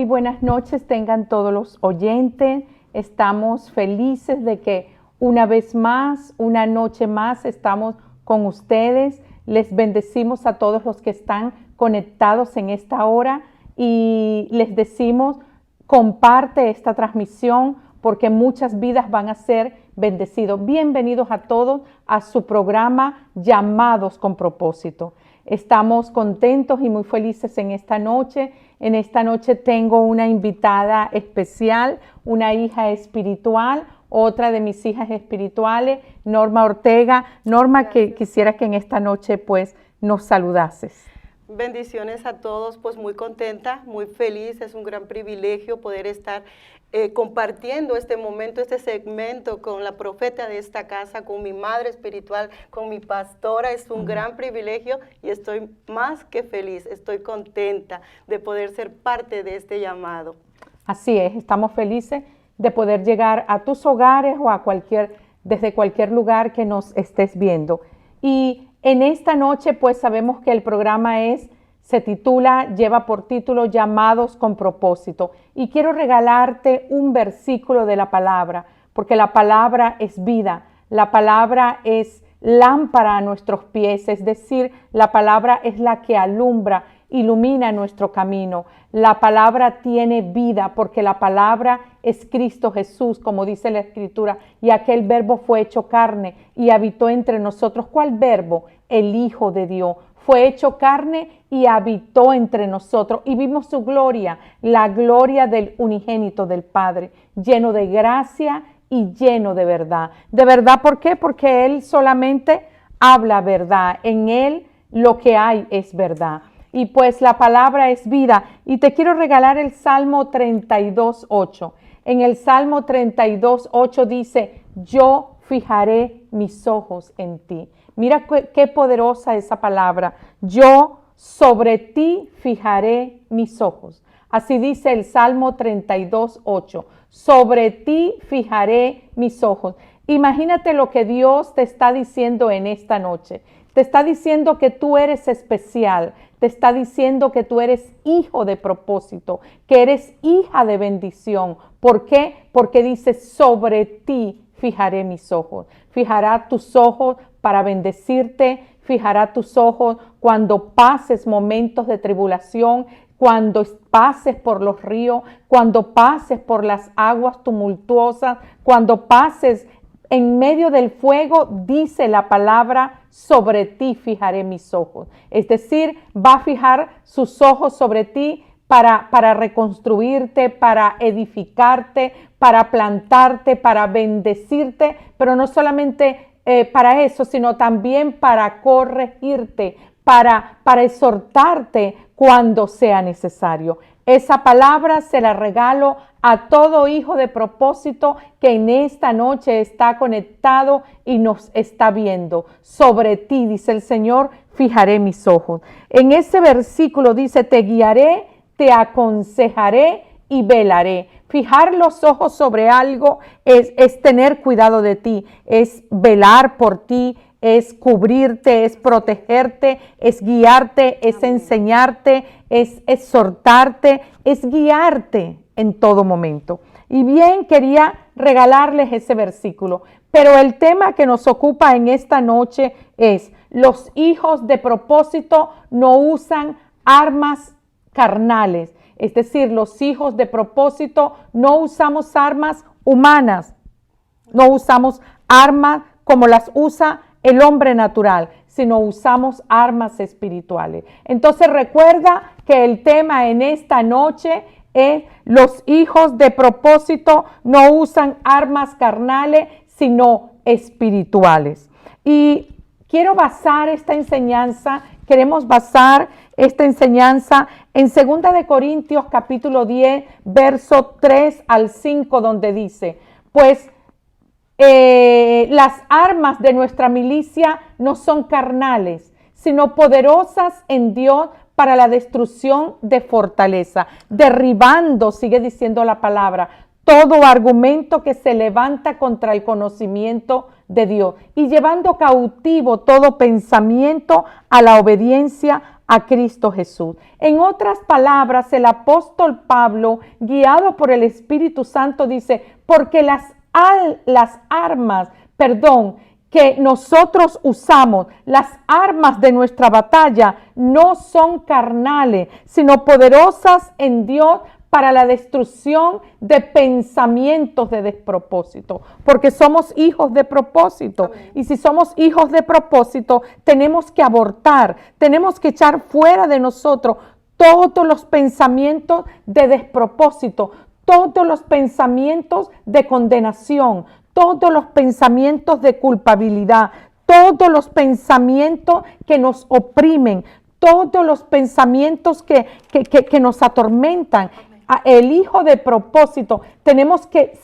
Muy buenas noches tengan todos los oyentes. Estamos felices de que una vez más, una noche más, estamos con ustedes. Les bendecimos a todos los que están conectados en esta hora y les decimos, comparte esta transmisión porque muchas vidas van a ser bendecidos. Bienvenidos a todos a su programa Llamados con Propósito. Estamos contentos y muy felices en esta noche. En esta noche tengo una invitada especial, una hija espiritual, otra de mis hijas espirituales, Norma Ortega. Norma, que quisiera que en esta noche pues nos saludases. Bendiciones a todos, pues muy contenta, muy feliz, es un gran privilegio poder estar compartiendo este momento, este segmento con la profeta de esta casa, con mi madre espiritual, con mi pastora. Es un gran privilegio y estoy más que feliz, estoy contenta de poder ser parte de este llamado. Así es, estamos felices de poder llegar a tus hogares o a desde cualquier lugar que nos estés viendo. Y en esta noche pues sabemos que el programa lleva por título Llamados con Propósito. Y quiero regalarte un versículo de la palabra, porque la palabra es vida, la palabra es lámpara a nuestros pies, es decir, la palabra es la que alumbra, ilumina nuestro camino. La palabra tiene vida porque la palabra es Cristo Jesús, como dice la Escritura, y aquel verbo fue hecho carne y habitó entre nosotros. ¿Cuál verbo? El Hijo de Dios. Fue hecho carne y habitó entre nosotros y vimos su gloria, la gloria del unigénito del Padre, lleno de gracia y lleno de verdad. ¿De verdad por qué? Porque Él solamente habla verdad, en Él lo que hay es verdad. Y pues la palabra es vida. Y te quiero regalar el Salmo 32:8. En el Salmo 32:8 dice, yo fijaré mis ojos en ti. Mira qué poderosa esa palabra. Yo sobre ti fijaré mis ojos. Así dice el Salmo 32:8. Sobre ti fijaré mis ojos. Imagínate lo que Dios te está diciendo en esta noche. Te está diciendo que tú eres especial. Te está diciendo que tú eres hijo de propósito, que eres hija de bendición. ¿Por qué? Porque dice, sobre ti fijaré mis ojos. Fijará tus ojos para bendecirte, fijará tus ojos cuando pases momentos de tribulación, cuando pases por los ríos, cuando pases por las aguas tumultuosas, cuando pases en medio del fuego, dice la palabra, sobre ti fijaré mis ojos. Es decir, va a fijar sus ojos sobre ti para reconstruirte, para edificarte, para plantarte, para bendecirte, pero no solamente para eso, sino también para corregirte, para exhortarte cuando sea necesario. Esa palabra se la regalo a todo hijo de propósito que en esta noche está conectado y nos está viendo. Sobre ti, dice el Señor, fijaré mis ojos. En ese versículo dice, te guiaré, te aconsejaré y velaré. Fijar los ojos sobre algo es tener cuidado de ti, es velar por ti, es cubrirte, es protegerte, es guiarte, es enseñarte, es exhortarte, es guiarte en todo momento. Y bien, quería regalarles ese versículo, pero el tema que nos ocupa en esta noche es: los hijos de propósito no usan armas carnales. Es decir, los hijos de propósito no usamos armas humanas, no usamos armas como las usa el hombre natural, sino usamos armas espirituales. Entonces recuerda que el tema en esta noche es: los hijos de propósito no usan armas carnales, sino espirituales. Y queremos basar esta enseñanza en 2 de Corintios capítulo 10, verso 3 al 5, donde dice, pues las armas de nuestra milicia no son carnales, sino poderosas en Dios para la destrucción de fortaleza, derribando, sigue diciendo la palabra, todo argumento que se levanta contra el conocimiento de Dios y llevando cautivo todo pensamiento a la obediencia a Cristo Jesús. En otras palabras, el apóstol Pablo, guiado por el Espíritu Santo, dice, porque las armas que nosotros usamos, las armas de nuestra batalla, no son carnales, sino poderosas en Dios para la destrucción de pensamientos de despropósito, porque somos hijos de propósito. Amén. Y si somos hijos de propósito, tenemos que abortar, tenemos que echar fuera de nosotros todos los pensamientos de despropósito, todos los pensamientos de condenación, todos los pensamientos de culpabilidad, todos los pensamientos que nos oprimen, todos los pensamientos que nos atormentan. El hijo de propósito, tienes que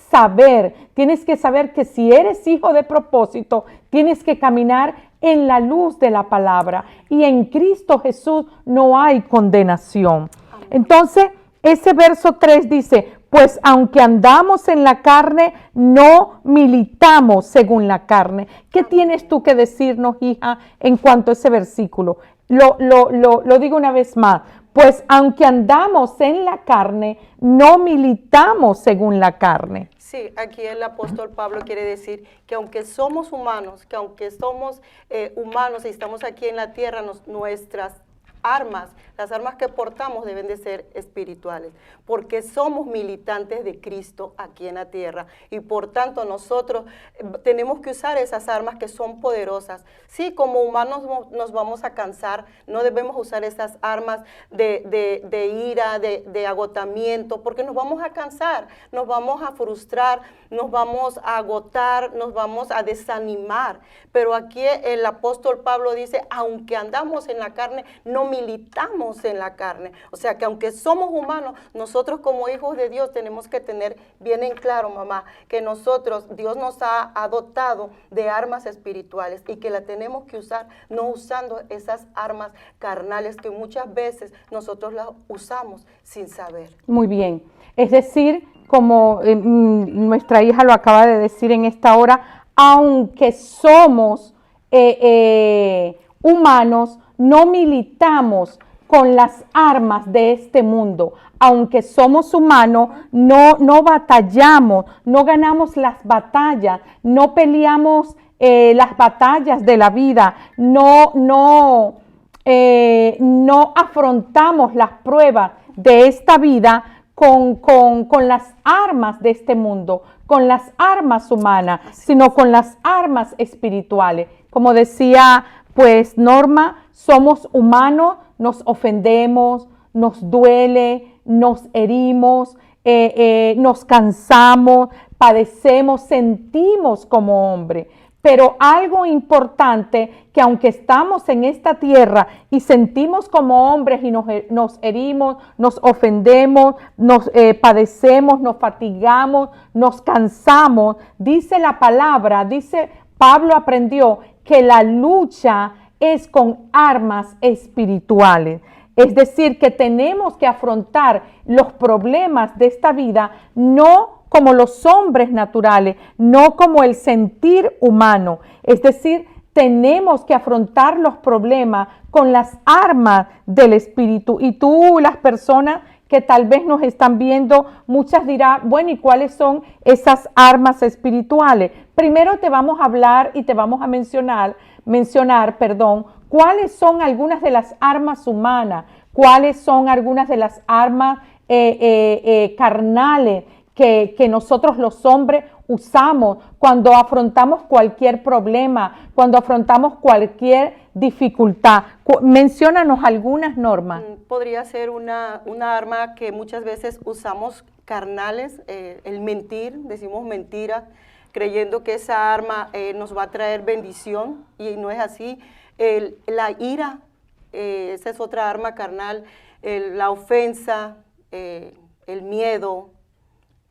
saber que si eres hijo de propósito, tienes que caminar en la luz de la palabra, y en Cristo Jesús no hay condenación. Entonces, ese verso 3 dice, pues aunque andamos en la carne, no militamos según la carne. ¿Qué tienes tú que decirnos, hija, en cuanto a ese versículo? Lo digo una vez más. Pues aunque andamos en la carne, no militamos según la carne. Sí, aquí el apóstol Pablo quiere decir que aunque somos humanos, y estamos aquí en la tierra, nuestras armas, las armas que portamos deben de ser espirituales, porque somos militantes de Cristo aquí en la tierra, y por tanto nosotros tenemos que usar esas armas que son poderosas. Sí, como humanos nos vamos a cansar, no debemos usar esas armas de ira, de agotamiento, porque nos vamos a cansar, nos vamos a frustrar, nos vamos a agotar, nos vamos a desanimar. Pero aquí el apóstol Pablo dice, aunque andamos en la carne, no militamos en la carne. O sea que aunque somos humanos, nosotros como hijos de Dios tenemos que tener bien en claro, mamá, que Dios nos ha dotado de armas espirituales, y que la tenemos que usar, no usando esas armas carnales que muchas veces nosotros las usamos sin saber. Muy bien. Es decir, como nuestra hija lo acaba de decir en esta hora, aunque somos humanos, no militamos con las armas de este mundo. Aunque somos humanos, no batallamos, no ganamos las batallas, no peleamos las batallas de la vida, no afrontamos las pruebas de esta vida con las armas de este mundo, con las armas humanas, sino con las armas espirituales. Como decía pues Norma, somos humanos, nos ofendemos, nos duele, nos herimos, nos cansamos, padecemos, sentimos como hombre. Pero algo importante, que aunque estamos en esta tierra y sentimos como hombres y nos herimos, nos ofendemos, nos padecemos, nos fatigamos, nos cansamos, dice la palabra, dice Pablo aprendió que la lucha es con armas espirituales. Es decir, que tenemos que afrontar los problemas de esta vida no como los hombres naturales, no como el sentir humano. Es decir, tenemos que afrontar los problemas con las armas del Espíritu. Y tú, las personas que tal vez nos están viendo, muchas dirán, bueno, ¿y cuáles son esas armas espirituales? Primero te vamos a hablar y te vamos a mencionar, cuáles son algunas de las armas humanas, cuáles son algunas de las armas carnales que nosotros los hombres usamos cuando afrontamos cualquier problema, cuando afrontamos cualquier dificultad. Menciónanos algunas, Norma. Podría ser una arma que muchas veces usamos carnales, el mentir, decimos mentiras, creyendo que esa arma nos va a traer bendición, y no es así. La ira, esa es otra arma carnal, la ofensa, el miedo,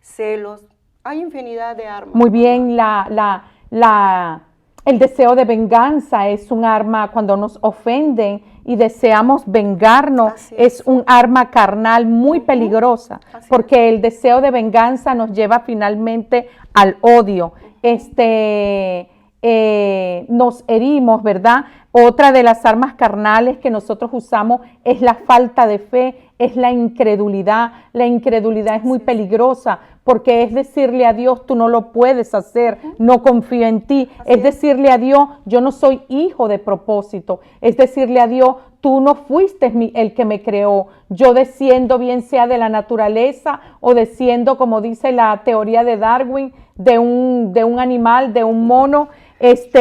celos, hay infinidad de armas. Muy bien, el deseo de venganza es un arma cuando nos ofenden y deseamos vengarnos, es un arma carnal muy peligrosa, porque el deseo de venganza nos lleva finalmente al odio. nos herimos, ¿verdad? Otra de las armas carnales que nosotros usamos es la falta de fe, es la incredulidad. La incredulidad es muy peligrosa porque es decirle a Dios, tú no lo puedes hacer, no confío en ti. Es decirle a Dios, yo no soy hijo de propósito. Es decirle a Dios, tú no fuiste el que me creó. Yo desciendo, bien sea de la naturaleza o desciendo, como dice la teoría de Darwin, de un animal, de un mono. Es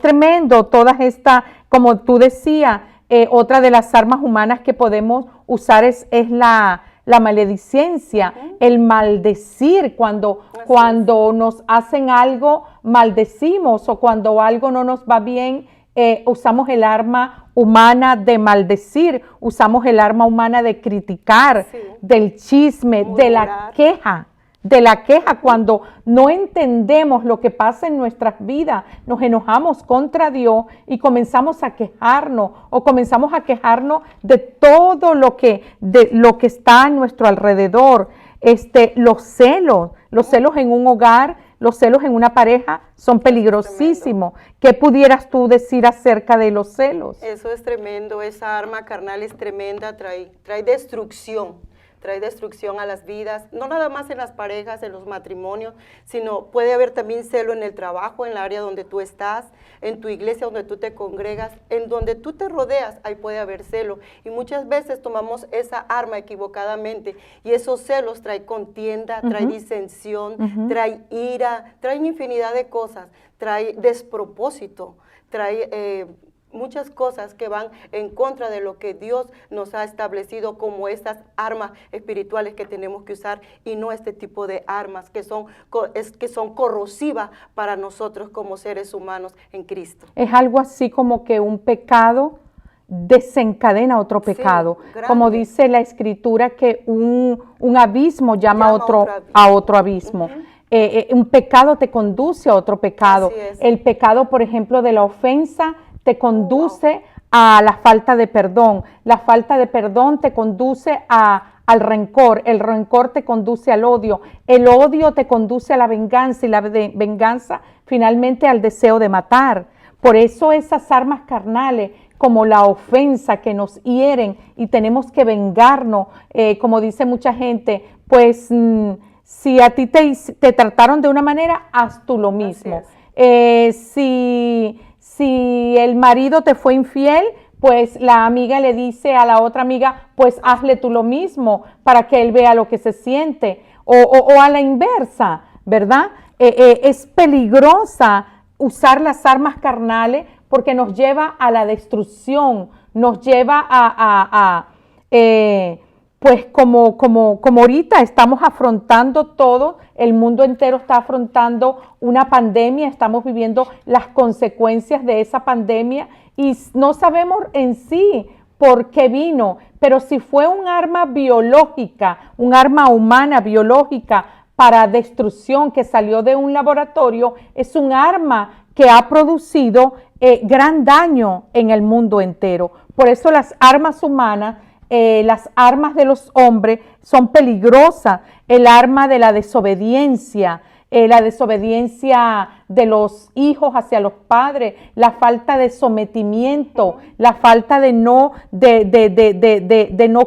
tremendo todas estas, como tú decías, otra de las armas humanas que podemos usar es la maledicencia, el maldecir. Cuando nos hacen algo, maldecimos, o cuando algo no nos va bien, usamos el arma humana de maldecir, usamos el arma humana de criticar, del chisme, de la queja. Cuando no entendemos lo que pasa en nuestras vidas, nos enojamos contra Dios y comenzamos a quejarnos, o comenzamos a quejarnos de todo lo que está a nuestro alrededor. Los celos en un hogar, los celos en una pareja son peligrosísimos. ¿Qué pudieras tú decir acerca de los celos? Eso es tremendo, esa arma carnal es tremenda, trae destrucción. Trae destrucción a las vidas, no nada más en las parejas, en los matrimonios, sino puede haber también celo en el trabajo, en el área donde tú estás, en tu iglesia donde tú te congregas, en donde tú te rodeas, ahí puede haber celo. Y muchas veces tomamos esa arma equivocadamente, y esos celos trae contienda, trae disensión, trae ira, trae infinidad de cosas, trae despropósito, trae muchas cosas que van en contra de lo que Dios nos ha establecido como estas armas espirituales que tenemos que usar, y no este tipo de armas que son corrosivas para nosotros como seres humanos en Cristo. Es algo así como que un pecado desencadena otro pecado, como dice la Escritura, que un abismo llama a otro abismo. Un pecado te conduce a otro pecado. El pecado, por ejemplo, de la ofensa te conduce a la falta de perdón. La falta de perdón te conduce al rencor. El rencor te conduce al odio. El odio te conduce a la venganza, y la venganza finalmente al deseo de matar. Por eso esas armas carnales, como la ofensa, que nos hieren y tenemos que vengarnos, como dice mucha gente, pues si a ti te trataron de una manera, haz tú lo mismo. Si el marido te fue infiel, pues la amiga le dice a la otra amiga, pues hazle tú lo mismo para que él vea lo que se siente. O a la inversa, ¿verdad? Es peligrosa usar las armas carnales porque nos lleva a la destrucción, nos lleva pues como ahorita estamos afrontando todo, el mundo entero está afrontando una pandemia, estamos viviendo las consecuencias de esa pandemia y no sabemos en sí por qué vino, pero si fue un arma biológica, un arma humana biológica para destrucción que salió de un laboratorio, es un arma que ha producido gran daño en el mundo entero. Por eso las armas humanas, las armas de los hombres son peligrosas. El arma de la desobediencia de los hijos hacia los padres, la falta de sometimiento, la falta de no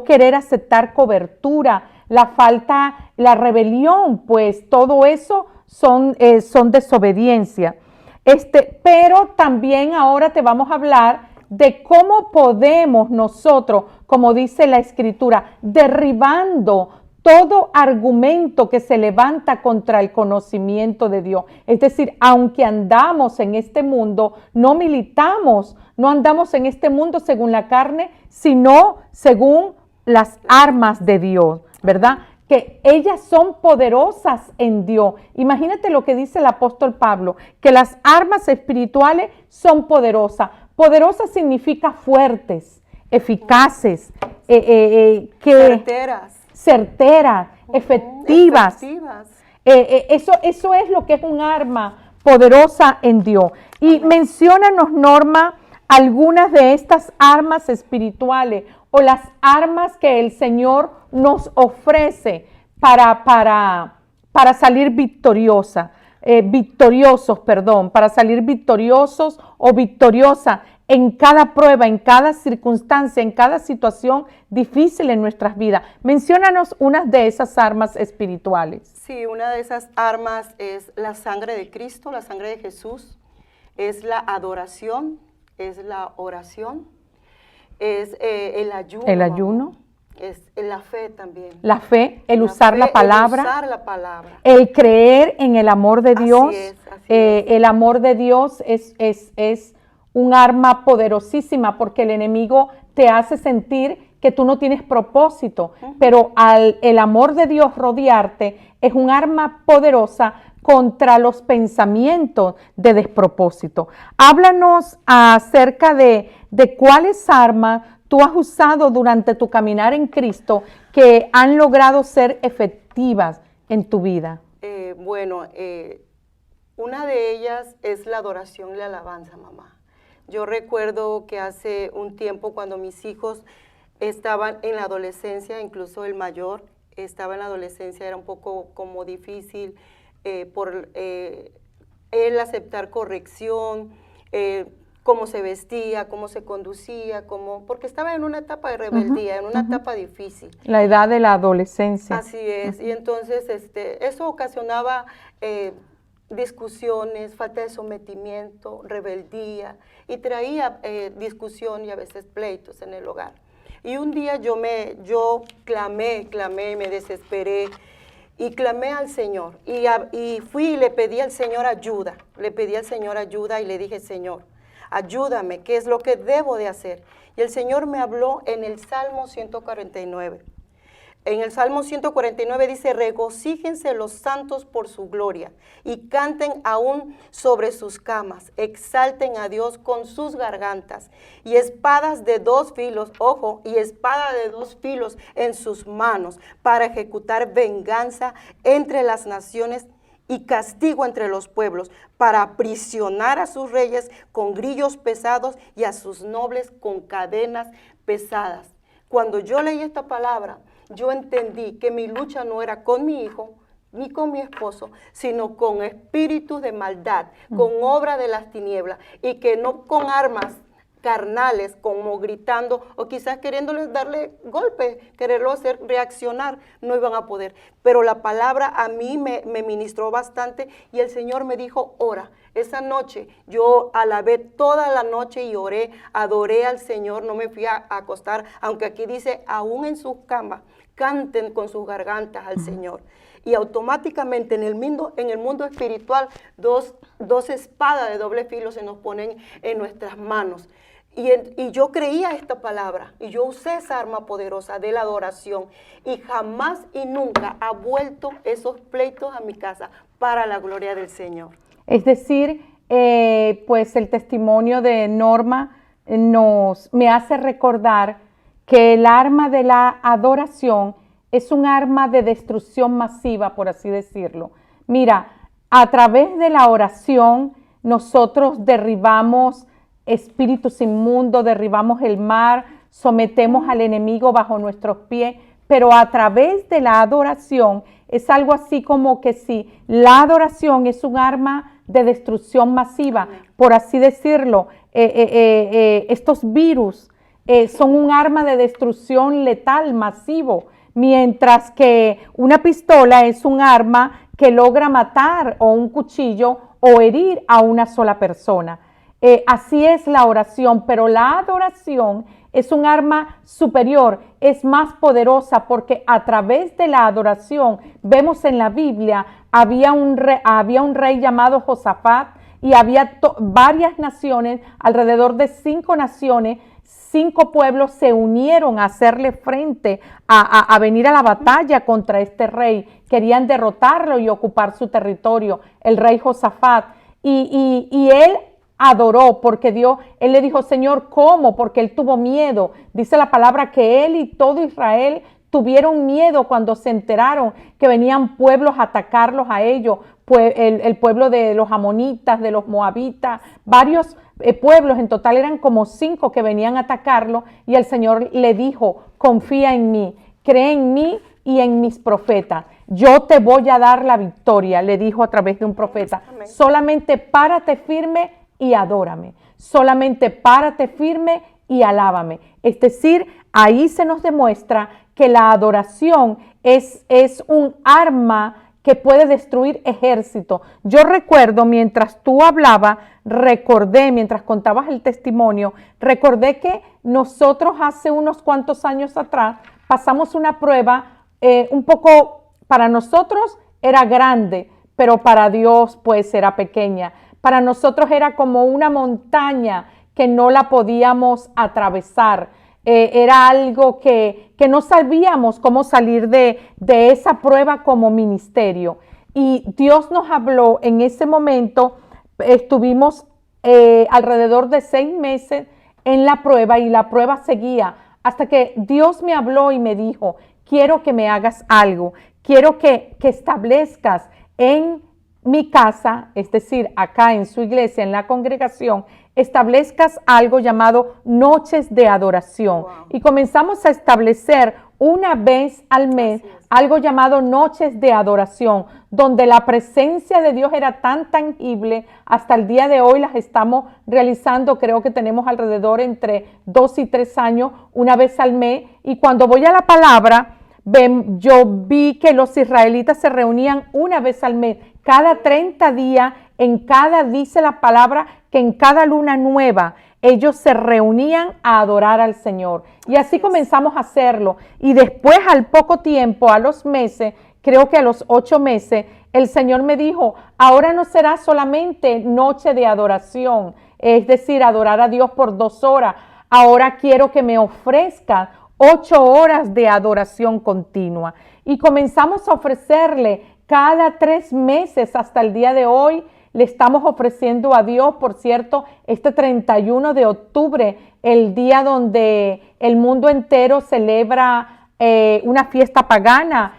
querer aceptar cobertura, la rebelión, pues todo eso son desobediencia. Pero también ahora te vamos a hablar de cómo podemos nosotros, como dice la Escritura, derribando todo argumento que se levanta contra el conocimiento de Dios. Es decir, aunque andamos en este mundo, no militamos, no andamos en este mundo según la carne, sino según las armas de Dios, ¿verdad? Que ellas son poderosas en Dios. Imagínate lo que dice el apóstol Pablo, que las armas espirituales son poderosas. Poderosas significa fuertes, eficaces, certeras, efectivas. Eso es lo que es un arma poderosa en Dios. Y menciónanos, Norma, algunas de estas armas espirituales o las armas que el Señor nos ofrece para salir victoriosa. victoriosos, para salir victoriosos o victoriosa en cada prueba, en cada circunstancia, en cada situación difícil en nuestras vidas. Menciónanos unas de esas armas espirituales. Sí, una de esas armas es la sangre de Cristo, la sangre de Jesús, es la adoración, es la oración, es el ayuno. El ayuno. Es la fe también. La fe, el usar la palabra. El usar la palabra. El creer en el amor de Dios. Así es. El amor de Dios es un arma poderosísima porque el enemigo te hace sentir que tú no tienes propósito, pero el amor de Dios rodearte es un arma poderosa contra los pensamientos de despropósito. Háblanos acerca de cuáles armas tú has usado durante tu caminar en Cristo que han logrado ser efectivas en tu vida. Una de ellas es la adoración y la alabanza, mamá. Yo recuerdo que hace un tiempo cuando mis hijos estaban en la adolescencia, incluso el mayor estaba en la adolescencia, era un poco como difícil por él aceptar corrección, cómo se vestía, cómo se conducía, porque estaba en una etapa de rebeldía, en una etapa difícil. La edad de la adolescencia. Así es, y entonces eso ocasionaba discusiones, falta de sometimiento, rebeldía, y traía discusión y a veces pleitos en el hogar. Y un día yo clamé, me desesperé, y clamé al Señor, y fui y le pedí al Señor ayuda, y le dije, Señor, ayúdame, ¿qué es lo que debo de hacer? Y el Señor me habló en el Salmo 149. En el Salmo 149 dice, regocíjense los santos por su gloria y canten aún sobre sus camas, exalten a Dios con sus gargantas y espadas de 2 filos, ojo, y espada de 2 filos en sus manos para ejecutar venganza entre las naciones y castigo entre los pueblos, para aprisionar a sus reyes con grillos pesados y a sus nobles con cadenas pesadas. Cuando yo leí esta palabra, yo entendí que mi lucha no era con mi hijo ni con mi esposo, sino con espíritus de maldad, con obra de las tinieblas, y que no con armas carnales, como gritando o quizás queriéndoles darle golpes, quererlo hacer reaccionar, no iban a poder. Pero la palabra a mí me ministró bastante y el Señor me dijo, ora. Esa noche yo alabé toda la noche y oré, adoré al Señor, no me fui a acostar, aunque aquí dice, aún en sus camas, canten con sus gargantas al Señor. Y automáticamente en el mundo espiritual, dos espadas de doble filo se nos ponen en nuestras manos. Y yo creía esta palabra y yo usé esa arma poderosa de la adoración y jamás y nunca ha vuelto esos pleitos a mi casa para la gloria del Señor. Es decir, pues el testimonio de Norma me hace recordar que el arma de la adoración es un arma de destrucción masiva, por así decirlo. Mira, a través de la oración nosotros derribamos espíritus inmundos, derribamos el mar, sometemos al enemigo bajo nuestros pies, pero a través de la adoración es algo así como que si la adoración es un arma de destrucción masiva, por así decirlo, estos virus son un arma de destrucción letal masivo, mientras que una pistola es un arma que logra matar, o un cuchillo o herir a una sola persona. Así es la oración, pero la adoración es un arma superior, es más poderosa, porque a través de la adoración, vemos en la Biblia, había un rey llamado Josafat y había varias naciones, alrededor de 5 naciones, 5 pueblos se unieron a hacerle frente, a venir a la batalla contra este rey. Querían derrotarlo y ocupar su territorio, el rey Josafat. Y él adoró porque él le dijo, Señor, ¿cómo? Porque él tuvo miedo. Dice la palabra que él y todo Israel tuvieron miedo cuando se enteraron que venían pueblos a atacarlos a ellos, el pueblo de los amonitas, de los moabitas, varios pueblos, en total eran como 5 que venían a atacarlo, y el Señor le dijo, confía en mí, cree en mí y en mis profetas. yo te voy a dar la victoria, le dijo a través de un profeta. Amén. Solamente párate firme y adórame. Solamente párate firme y alábame. Es decir, ahí se nos demuestra que la adoración es un arma que puede destruir ejército. Yo recuerdo, mientras tú hablabas, mientras contabas el testimonio, recordé que nosotros hace unos cuantos años atrás pasamos una prueba un poco, para nosotros era grande, pero para Dios pues era pequeña. Para nosotros era como una montaña que no la podíamos atravesar. Era algo que no sabíamos cómo salir de esa prueba como ministerio. Y Dios nos habló en ese momento. Estuvimos alrededor de 6 meses en la prueba y la prueba seguía hasta que Dios me habló y me dijo, quiero que me hagas algo, quiero que establezcas en mi casa, es decir, acá en su iglesia, en la congregación, establezcas algo llamado noches de adoración. Wow. Y comenzamos a establecer una vez al mes algo llamado noches de adoración, donde la presencia de Dios era tan tangible. Hasta el día de hoy las estamos realizando, creo que tenemos alrededor entre 2 y 3 años, una vez al mes. Y cuando voy a la palabra, yo vi que los israelitas se reunían una vez al mes, cada 30 días, dice la palabra que en cada luna nueva ellos se reunían a adorar al Señor. Y así comenzamos a hacerlo. Y después, al poco tiempo, a los meses, creo que a los 8 meses, el Señor me dijo, ahora no será solamente noche de adoración, es decir, adorar a Dios por 2 horas. Ahora quiero que me ofrezca 8 horas de adoración continua. Y comenzamos a ofrecerle cada 3 meses hasta el día de hoy. Le estamos ofreciendo a Dios, por cierto, este 31 de octubre, el día donde el mundo entero celebra una fiesta pagana,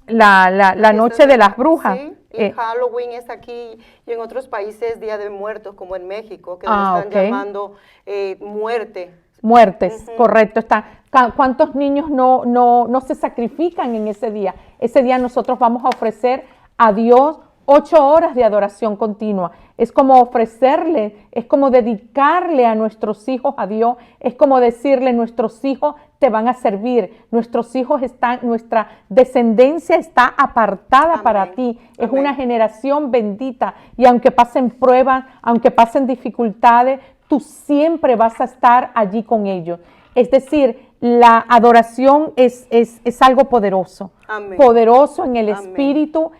la noche de las brujas. Sí. Y Halloween es aquí y en otros países Día de Muertos, como en México, que lo están llamando muertes, correcto. ¿Cuántos niños no se sacrifican en ese día? Ese día nosotros vamos a ofrecer a Dios 8 horas de adoración continua. Es como ofrecerle, es como dedicarle a nuestros hijos a Dios, es como decirle, nuestros hijos te van a servir, nuestra descendencia está apartada. Amén. Para ti, es Amén. Una generación bendita, y aunque pasen pruebas, aunque pasen dificultades, tú siempre vas a estar allí con ellos. Es decir, la adoración es algo poderoso. Amén. Poderoso en el Amén. Espíritu.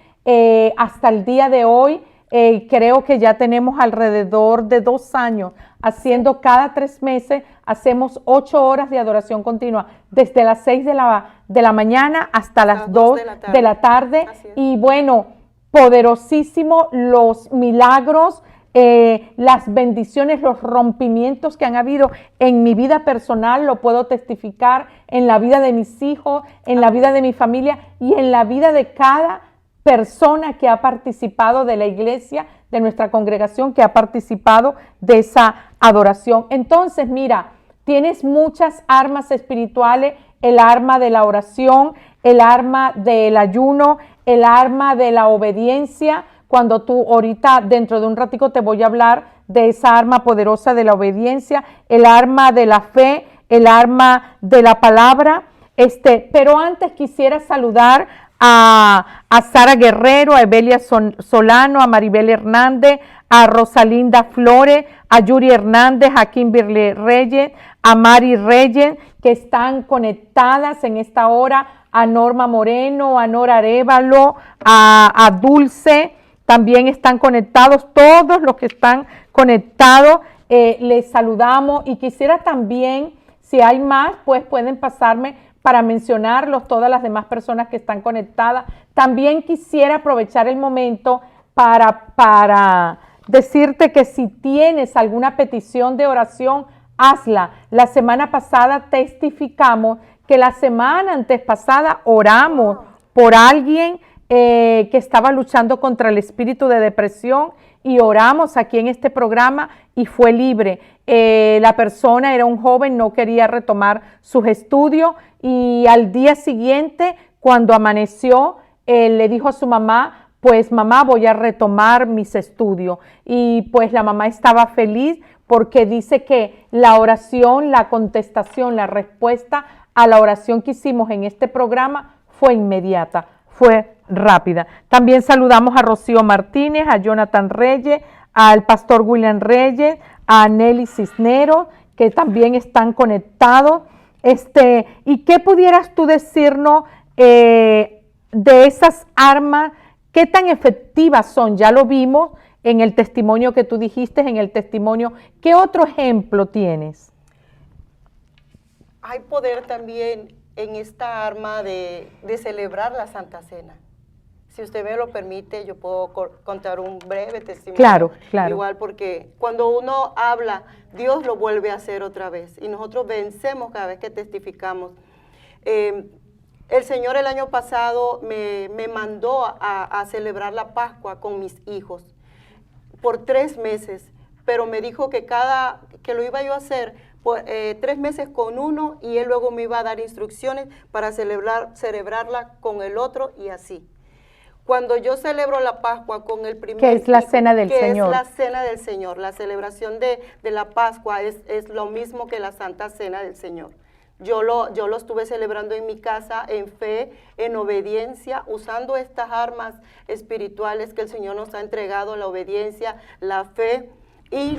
Hasta el día de hoy, creo que ya tenemos alrededor de 2 años haciendo cada 3 meses, hacemos 8 horas de adoración continua, desde las 6 de la mañana hasta las 2 de la tarde. Y bueno, poderosísimo los milagros, las bendiciones, los rompimientos que han habido en mi vida personal, lo puedo testificar en la vida de mis hijos, en la vida de mi familia y en la vida de cada persona que ha participado de la iglesia, de nuestra congregación, que ha participado de esa adoración. Entonces, mira, tienes muchas armas espirituales, el arma de la oración, el arma del ayuno, el arma de la obediencia. Cuando tú ahorita, dentro de un ratico, te voy a hablar de esa arma poderosa de la obediencia, el arma de la fe, el arma de la palabra. Pero antes quisiera saludar a Sara Guerrero, a Evelia Solano, a Maribel Hernández, a Rosalinda Flores, a Yuri Hernández, a Kimberly Reyes, a Mari Reyes, que están conectadas en esta hora, a Norma Moreno, a Nora Arévalo, a Dulce, también están conectados, todos los que están conectados, les saludamos. Y quisiera también, si hay más, pues pueden pasarme para mencionarlos, todas las demás personas que están conectadas. También quisiera aprovechar el momento para decirte que si tienes alguna petición de oración, hazla. La semana pasada testificamos que la semana antes pasada oramos por alguien que estaba luchando contra el espíritu de depresión y oramos aquí en este programa y fue libre. La persona era un joven, no quería retomar sus estudios y al día siguiente, cuando amaneció, le dijo a su mamá, pues mamá, voy a retomar mis estudios. Y pues la mamá estaba feliz porque dice que la oración, la contestación, la respuesta a la oración que hicimos en este programa fue inmediata, fue rápida. También saludamos a Rocío Martínez, a Jonathan Reyes, al pastor William Reyes, a Nelly Cisneros, que también están conectados. ¿Y qué pudieras tú decirnos de esas armas? ¿Qué tan efectivas son? Ya lo vimos en el testimonio que tú dijiste, en el testimonio. ¿Qué otro ejemplo tienes? Hay poder también en esta arma de celebrar la Santa Cena. Si usted me lo permite, yo puedo contar un breve testimonio. Claro, claro. Igual porque cuando uno habla, Dios lo vuelve a hacer otra vez. Y nosotros vencemos cada vez que testificamos. El Señor el año pasado me mandó a celebrar la Pascua con mis hijos por 3 meses. Pero me dijo que lo iba yo a hacer por 3 meses con uno y Él luego me iba a dar instrucciones para celebrarla con el otro y así. Cuando yo celebro la Pascua con el primer ¿Qué es la cena del Señor? Es la cena del Señor. La celebración de la Pascua es lo mismo que la Santa Cena del Señor. Yo lo estuve celebrando en mi casa en fe, en obediencia, usando estas armas espirituales que el Señor nos ha entregado, la obediencia, la fe y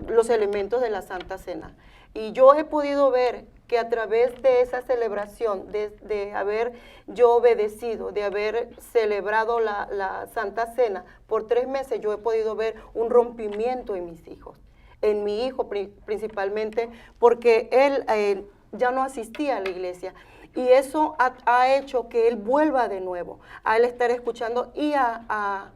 los elementos de la Santa Cena. Y yo he podido ver que a través de esa celebración, de haber yo obedecido, de haber celebrado la Santa Cena por 3 meses, yo he podido ver un rompimiento en mis hijos, en mi hijo principalmente, porque él ya no asistía a la iglesia. Y eso ha hecho que él vuelva de nuevo, a él estar escuchando y a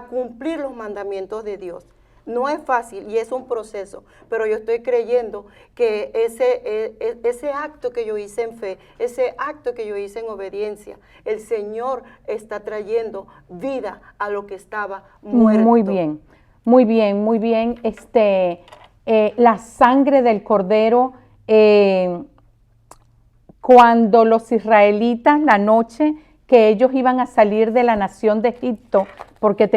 cumplir los mandamientos de Dios. No es fácil y es un proceso, pero yo estoy creyendo que ese acto que yo hice en fe, ese acto que yo hice en obediencia, el Señor está trayendo vida a lo que estaba muerto. Muy bien, muy bien, muy bien. La sangre del Cordero, cuando los israelitas, la noche que ellos iban a salir de la nación de Egipto, porque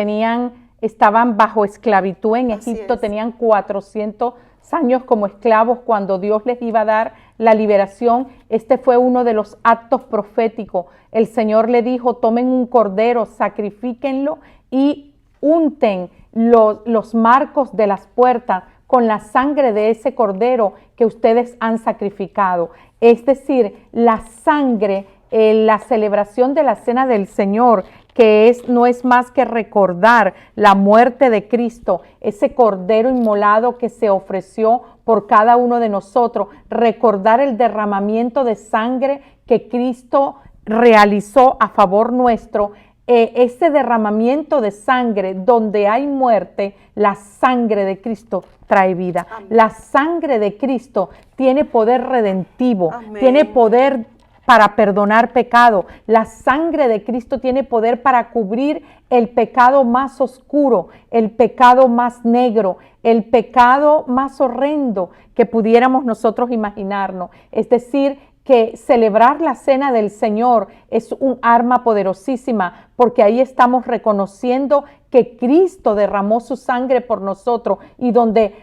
estaban bajo esclavitud en Egipto, tenían 400 años como esclavos cuando Dios les iba a dar la liberación. Este fue uno de los actos proféticos. El Señor le dijo, tomen un cordero, sacrifíquenlo y unten los marcos de las puertas con la sangre de ese cordero que ustedes han sacrificado. Es decir, la sangre, la celebración de la Cena del Señor, que no es más que recordar la muerte de Cristo, ese cordero inmolado que se ofreció por cada uno de nosotros, recordar el derramamiento de sangre que Cristo realizó a favor nuestro. Ese derramamiento de sangre, donde hay muerte, la sangre de Cristo trae vida. Amén. La sangre de Cristo tiene poder redentivo, amén, tiene poder para perdonar pecado. La sangre de Cristo tiene poder para cubrir el pecado más oscuro, el pecado más negro, el pecado más horrendo que pudiéramos nosotros imaginarnos. Es decir, que celebrar la Cena del Señor es un arma poderosísima, porque ahí estamos reconociendo que Cristo derramó su sangre por nosotros y donde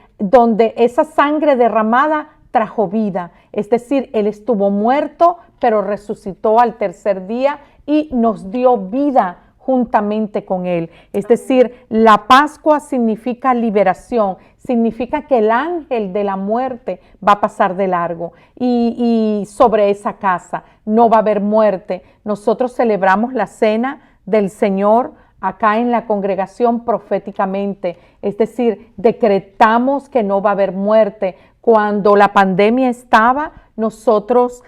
esa sangre derramada trajo vida. Es decir, Él estuvo muerto, pero resucitó al 3er día y nos dio vida juntamente con Él. Es decir, la Pascua significa liberación, significa que el ángel de la muerte va a pasar de largo y sobre esa casa no va a haber muerte. Nosotros celebramos la Cena del Señor acá en la congregación proféticamente, es decir, decretamos que no va a haber muerte. Cuando la pandemia estaba, nosotros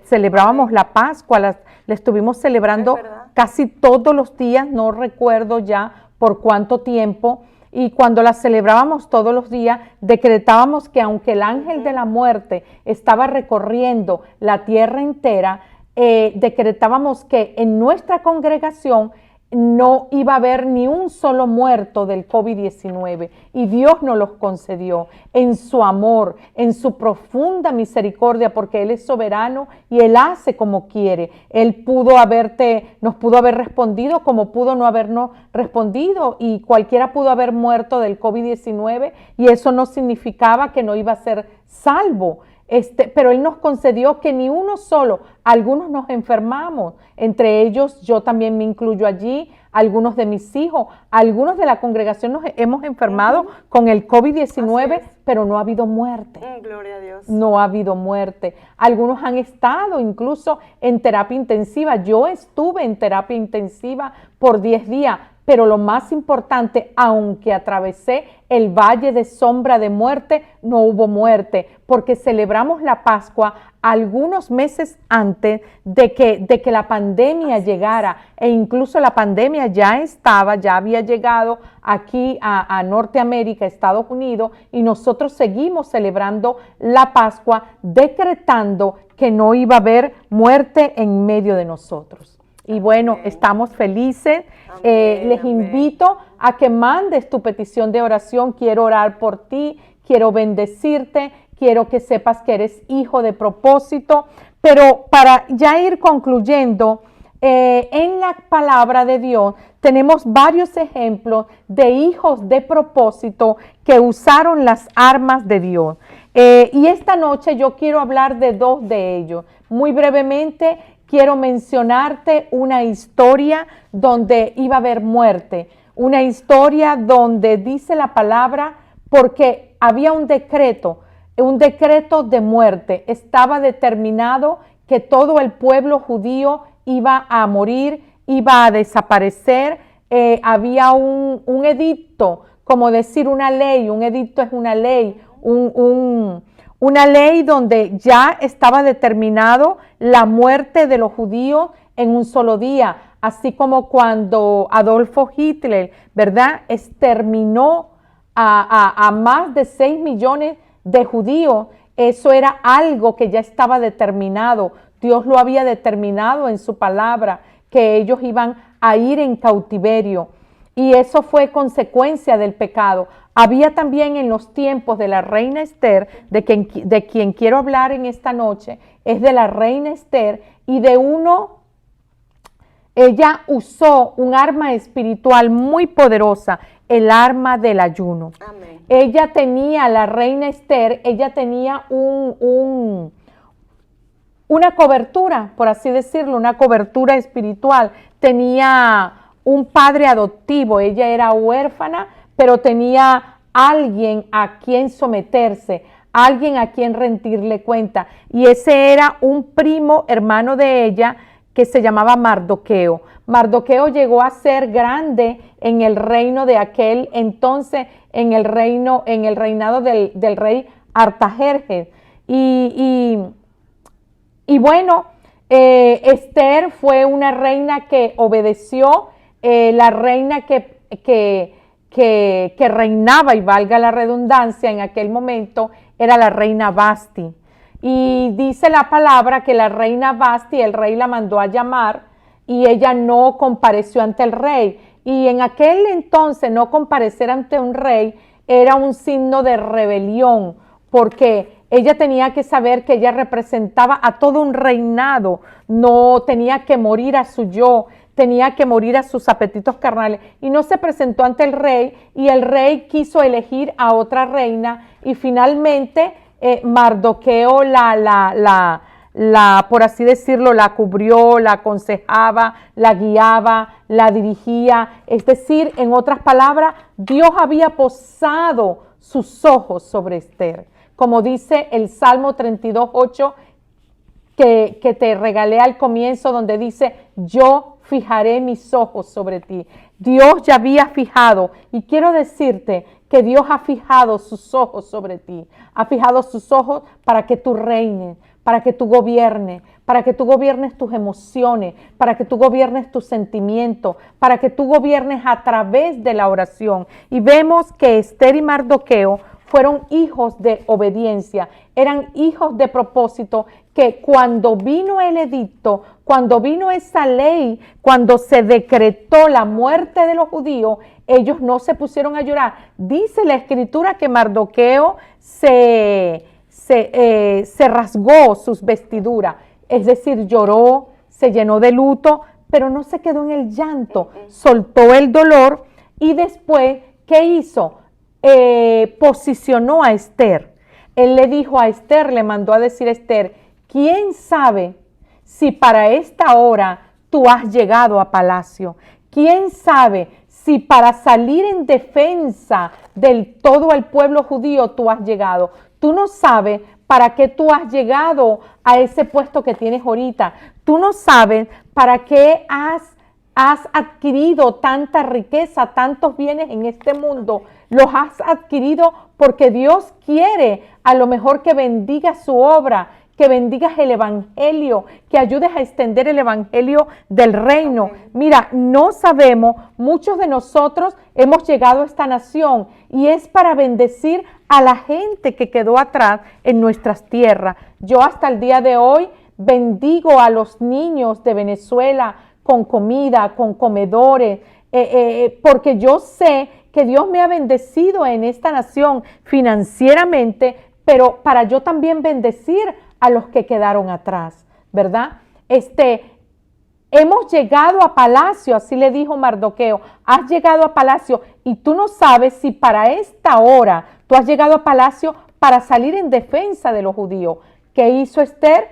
celebrábamos la Pascua, la estuvimos celebrando casi todos los días, no recuerdo ya por cuánto tiempo, y cuando la celebrábamos todos los días, decretábamos que aunque el ángel de la muerte estaba recorriendo la tierra entera, decretábamos que en nuestra congregación no iba a haber ni un solo muerto del COVID-19 y Dios nos los concedió en su amor, en su profunda misericordia, porque Él es soberano y Él hace como quiere. Él nos pudo haber respondido como pudo no habernos respondido, y cualquiera pudo haber muerto del COVID-19 y eso no significaba que no iba a ser salvo. Pero Él nos concedió que ni uno solo, algunos nos enfermamos, entre ellos yo también me incluyo allí, algunos de mis hijos, algunos de la congregación nos hemos enfermado con el COVID-19, pero no ha habido muerte. Gloria a Dios. No ha habido muerte. Algunos han estado incluso en terapia intensiva. Yo estuve en terapia intensiva por 10 días, pero lo más importante, aunque atravesé el valle de sombra de muerte, no hubo muerte, porque celebramos la Pascua algunos meses antes de que la pandemia llegara, e incluso la pandemia ya había llegado aquí a Norteamérica, Estados Unidos, y nosotros seguimos celebrando la Pascua, decretando que no iba a haber muerte en medio de nosotros. Y bueno, amén, estamos felices. Les invito a que mandes tu petición de oración. Quiero orar por ti, quiero bendecirte, quiero que sepas que eres hijo de propósito. Pero para ya ir concluyendo, en la palabra de Dios tenemos varios ejemplos de hijos de propósito que usaron las armas de Dios. Y esta noche yo quiero hablar de 2 de ellos. Muy brevemente, quiero mencionarte una historia donde iba a haber muerte, una historia donde dice la palabra, porque había un decreto de muerte. Estaba determinado que todo el pueblo judío iba a morir, iba a desaparecer. Había un edicto, como decir una ley. Un edicto es una ley, una ley donde ya estaba determinado la muerte de los judíos en un solo día, así como cuando Adolfo Hitler, ¿verdad?, exterminó a más de 6 millones de judíos. Eso era algo que ya estaba determinado. Dios lo había determinado en su palabra, que ellos iban a ir en cautiverio. Y eso fue consecuencia del pecado. Había también en los tiempos de la reina Esther, de quien quiero hablar en esta noche, es de la reina Esther, y ella usó un arma espiritual muy poderosa, el arma del ayuno. Amén. La reina Esther, ella tenía una cobertura, por así decirlo, una cobertura espiritual. Tenía un padre adoptivo, ella era huérfana, pero tenía alguien a quien someterse, alguien a quien rendirle cuenta. Y ese era un primo hermano de ella que se llamaba Mardoqueo. Mardoqueo llegó a ser grande en el reino de aquel entonces, en el reinado del rey Artajerjes. Y bueno, Esther fue una reina que obedeció, la reina que reinaba, y valga la redundancia, en aquel momento era la reina Vasti. Y dice la palabra que la reina Vasti, el rey la mandó a llamar y ella no compareció ante el rey. Y en aquel entonces no comparecer ante un rey era un signo de rebelión, porque ella tenía que saber que ella representaba a todo un reinado, no tenía que morir a su yo, tenía que morir a sus apetitos carnales, y no se presentó ante el rey, y el rey quiso elegir a otra reina, y finalmente Mardoqueo por así decirlo, la cubrió, la aconsejaba, la guiaba, la dirigía. Es decir, en otras palabras, Dios había posado sus ojos sobre Esther. Como dice el Salmo 32:8, que te regalé al comienzo, donde dice, yo fijaré mis ojos sobre ti. Dios ya había fijado, y quiero decirte que Dios ha fijado sus ojos sobre ti, ha fijado sus ojos para que tú reines, para que tú gobiernes tus emociones, para que tú gobiernes tus sentimientos, para que tú gobiernes a través de la oración. Y vemos que Esther y Mardoqueo fueron hijos de obediencia, eran hijos de propósito, que cuando vino el edicto, cuando vino esa ley, cuando se decretó la muerte de los judíos, ellos no se pusieron a llorar. Dice la escritura que Mardoqueo se rasgó sus vestiduras, es decir, lloró, se llenó de luto, pero no se quedó en el llanto, soltó el dolor y después, ¿qué hizo? Posicionó a Esther. Él le dijo a Esther, le mandó a decir a Esther, ¿quién sabe si para esta hora tú has llegado a palacio? ¿Quién sabe si para salir en defensa del todo el pueblo judío tú has llegado? Tú no sabes para qué tú has llegado a ese puesto que tienes ahorita. Tú no sabes para qué has adquirido tanta riqueza, tantos bienes en este mundo. Los has adquirido porque Dios quiere a lo mejor que bendigas su obra, que bendigas el evangelio, que ayudes a extender el evangelio del reino. Okay. Mira, no sabemos, muchos de nosotros hemos llegado a esta nación y es para bendecir a la gente que quedó atrás en nuestras tierras. Yo hasta el día de hoy bendigo a los niños de Venezuela con comida, con comedores, porque yo sé que Dios me ha bendecido en esta nación financieramente, pero para yo también bendecir a los que quedaron atrás, ¿verdad? Hemos llegado a palacio, así le dijo Mardoqueo, has llegado a palacio y tú no sabes si para esta hora tú has llegado a palacio para salir en defensa de los judíos. ¿Qué hizo Esther?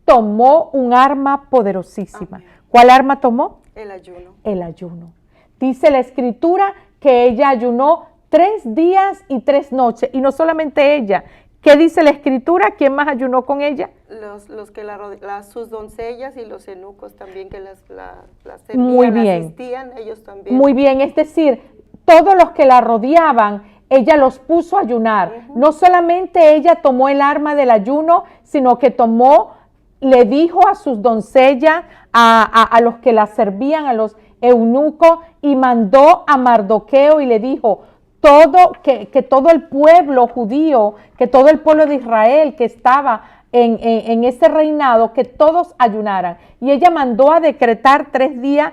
Tomó un arma poderosísima. Amén. ¿Cuál arma tomó? El ayuno. El ayuno. Dice la escritura que ella ayunó 3 días y 3 noches, y no solamente ella. ¿Qué dice la escritura? ¿Quién más ayunó con ella? Los que sus doncellas y los eunucos también que las servían, muy bien. Asistían, ellos también. Muy bien, es decir, todos los que la rodeaban, ella los puso a ayunar. No solamente ella tomó el arma del ayuno, sino que le dijo a sus doncellas, a los que la servían, a los eunucos, y mandó a Mardoqueo y le dijo, que todo el pueblo judío, que todo el pueblo de Israel que estaba en ese reinado, que todos ayunaran. Y ella mandó a decretar 3 días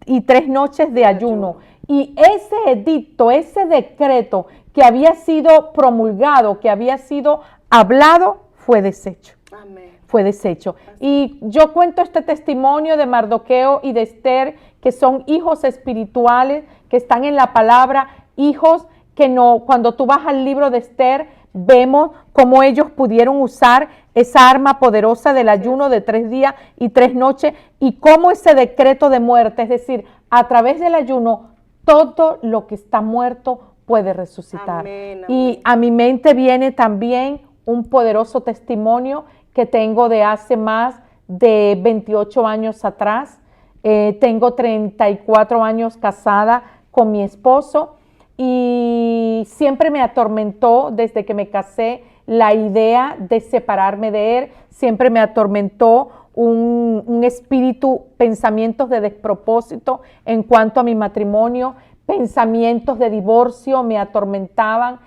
y 3 noches de ayuno. Y ese edicto, ese decreto que había sido promulgado, que había sido hablado, fue deshecho. Amén. Fue deshecho. Y yo cuento este testimonio de Mardoqueo y de Esther, que son hijos espirituales, que están en la palabra, hijos que no, cuando tú vas al libro de Esther, vemos cómo ellos pudieron usar esa arma poderosa del ayuno de 3 días y 3 noches, y cómo ese decreto de muerte, es decir, a través del ayuno, todo lo que está muerto puede resucitar. Amén, amén. Y a mi mente viene también un poderoso testimonio que tengo de hace más de 28 años atrás. Tengo 34 años casada con mi esposo y siempre me atormentó desde que me casé la idea de separarme de él. Siempre me atormentó un espíritu, pensamientos de despropósito en cuanto a mi matrimonio, pensamientos de divorcio me atormentaban.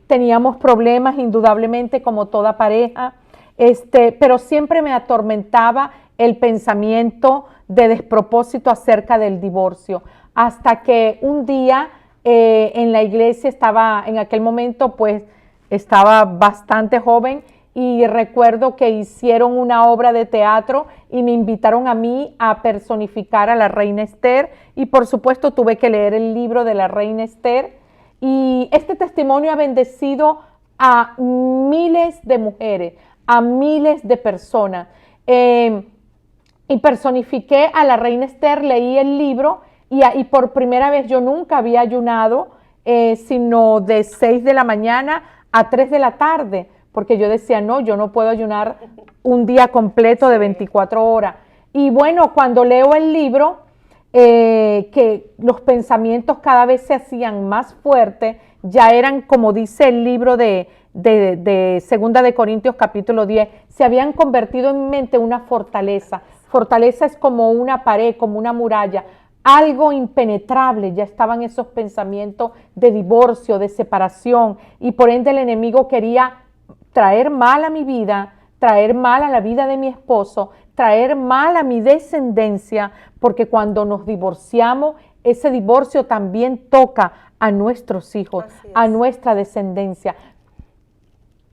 Teníamos problemas indudablemente como toda pareja, pero siempre me atormentaba el pensamiento de despropósito acerca del divorcio, hasta que un día en la iglesia en aquel momento pues estaba bastante joven, y recuerdo que hicieron una obra de teatro y me invitaron a mí a personificar a la reina Esther, y por supuesto tuve que leer el libro de la reina Esther, y este testimonio ha bendecido a miles de mujeres, a miles de personas. Y personifiqué a la reina Esther, leí el libro y por primera vez yo nunca había ayunado, sino de 6 de la mañana a 3 de la tarde, porque yo decía, no, yo no puedo ayunar un día completo de 24 horas. Y bueno, cuando leo el libro, que los pensamientos cada vez se hacían más fuertes, ya eran, como dice el libro de Segunda de Corintios capítulo 10, se habían convertido en mi mente una fortaleza. Fortaleza es como una pared, como una muralla. algo impenetrable, ya estaban esos pensamientos de divorcio, de separación, y por ende el enemigo quería traer mal a mi vida, traer mal a la vida de mi esposo, traer mal a mi descendencia, porque cuando nos divorciamos, ese divorcio también toca a nuestros hijos, a nuestra descendencia.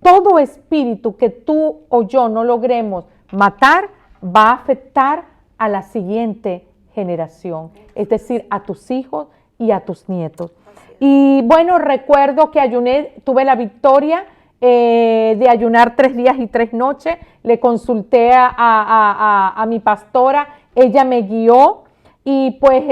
Todo espíritu que tú o yo no logremos matar va a afectar a la siguiente generación, es decir, a tus hijos y a tus nietos. Y bueno, recuerdo que ayuné, tuve la victoria de ayunar 3 días y 3 noches, le consulté a mi pastora, ella me guió y pues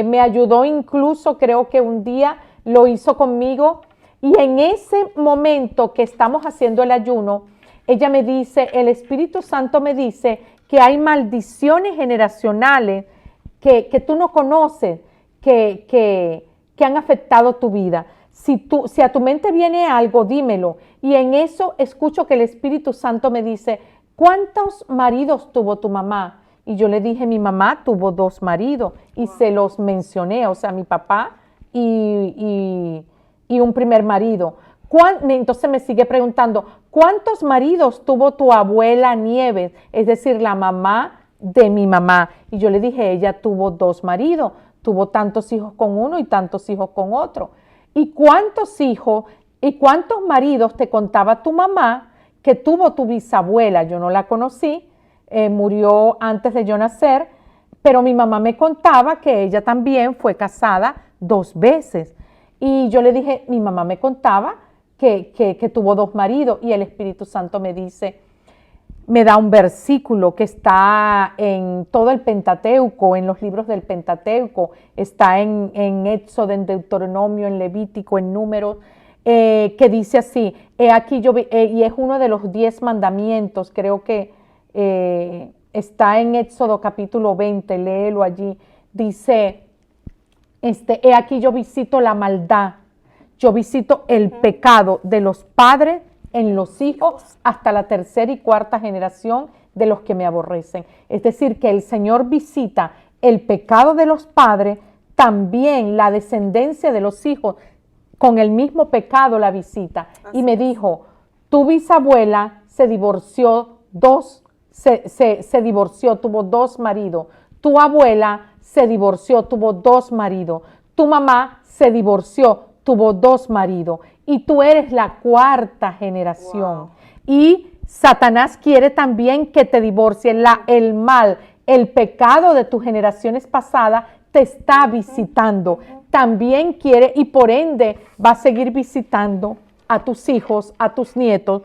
me ayudó incluso, creo que un día lo hizo conmigo, y en ese momento que estamos haciendo el ayuno, ella me dice, el Espíritu Santo me dice que hay maldiciones generacionales que tú no conoces, que han afectado tu vida. Si a tu mente viene algo, dímelo. Y en eso escucho que el Espíritu Santo me dice, ¿cuántos maridos tuvo tu mamá? Y yo le dije, mi mamá tuvo 2 maridos y se los mencioné, o sea, mi papá y un primer marido. Entonces me sigue preguntando, ¿cuántos maridos tuvo tu abuela Nieves? Es decir, la mamá de mi mamá. Y yo le dije, ella tuvo 2 maridos, tuvo tantos hijos con uno y tantos hijos con otro. ¿Y cuántos hijos y cuántos maridos te contaba tu mamá que tuvo tu bisabuela? Yo no la conocí, murió antes de yo nacer, pero mi mamá me contaba que ella también fue casada 2 veces. Y yo le dije, mi mamá me contaba que tuvo 2 maridos, y el Espíritu Santo me dice, me da un versículo que está en todo el Pentateuco, en los libros del Pentateuco, está en Éxodo, en Deuteronomio, en Levítico, en Números, que dice así, aquí y es uno de los 10 mandamientos, creo que está en Éxodo capítulo 20, léelo allí, dice, he aquí yo visito la maldad, yo visito el pecado de los padres en los hijos hasta la 3ª y 4ª generación de los que me aborrecen. Es decir, que el Señor visita el pecado de los padres, también la descendencia de los hijos con el mismo pecado la visita. Y me dijo, tu bisabuela se divorció, tuvo 2 maridos. Tu abuela se divorció, tuvo 2 maridos. Tu mamá se divorció, tuvo 2 maridos. Y tú eres la 4ª generación. Wow. Y Satanás quiere también que te divorcies. El mal, el pecado de tus generaciones pasadas te está visitando. También quiere, y por ende va a seguir visitando a tus hijos, a tus nietos.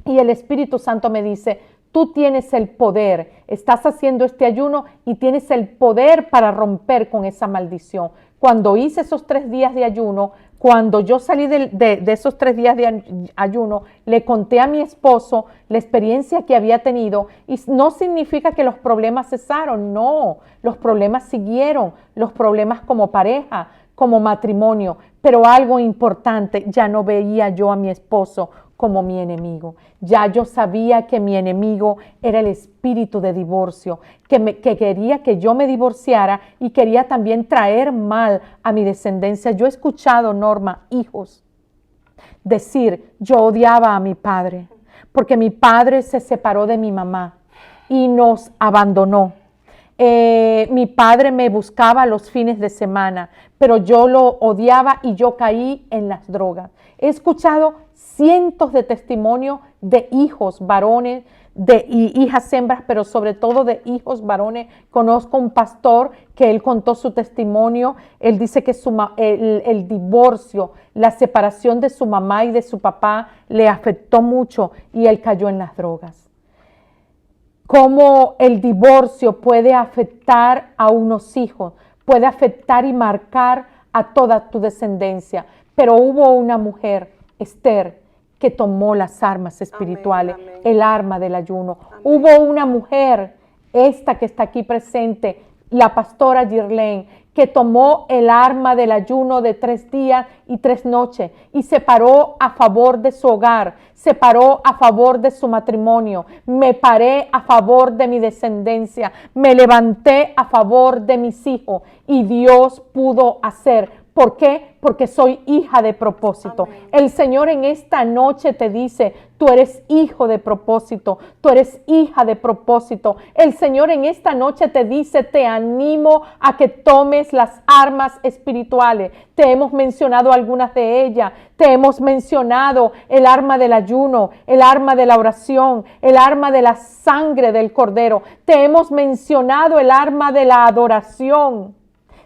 Y el Espíritu Santo me dice, tú tienes el poder, estás haciendo este ayuno y tienes el poder para romper con esa maldición. Cuando hice esos 3 días de ayuno, cuando yo salí de esos 3 días de ayuno, le conté a mi esposo la experiencia que había tenido, y no significa que los problemas cesaron, no, los problemas siguieron, los problemas como pareja, como matrimonio, pero algo importante, ya no veía yo a mi esposo como mi enemigo. Ya yo sabía que mi enemigo era el espíritu de divorcio, que quería que yo me divorciara y quería también traer mal a mi descendencia. Yo he escuchado, Norma, hijos decir, yo odiaba a mi padre, porque mi padre se separó de mi mamá y nos abandonó. Mi padre me buscaba los fines de semana, pero yo lo odiaba y yo caí en las drogas. He escuchado cientos de testimonios de hijos varones, de hijas hembras, pero sobre todo de hijos varones. Conozco un pastor que él contó su testimonio. Él dice que el divorcio, la separación de su mamá y de su papá le afectó mucho y él cayó en las drogas. Cómo el divorcio puede afectar a unos hijos, puede afectar y marcar a toda tu descendencia. Pero hubo una mujer, Esther, que tomó las armas espirituales, amén, amén. El arma del ayuno. Amén. Hubo una mujer, esta que está aquí presente, la pastora Girlén, que tomó el arma del ayuno de 3 días y 3 noches y se paró a favor de su hogar, se paró a favor de su matrimonio, me paré a favor de mi descendencia, me levanté a favor de mis hijos y Dios pudo hacer. ¿Por qué? Porque soy hija de propósito. Amén. El Señor en esta noche te dice, tú eres hijo de propósito, tú eres hija de propósito. El Señor en esta noche te dice, te animo a que tomes las armas espirituales. Te hemos mencionado algunas de ellas. Te hemos mencionado el arma del ayuno, el arma de la oración, el arma de la sangre del Cordero. Te hemos mencionado el arma de la adoración.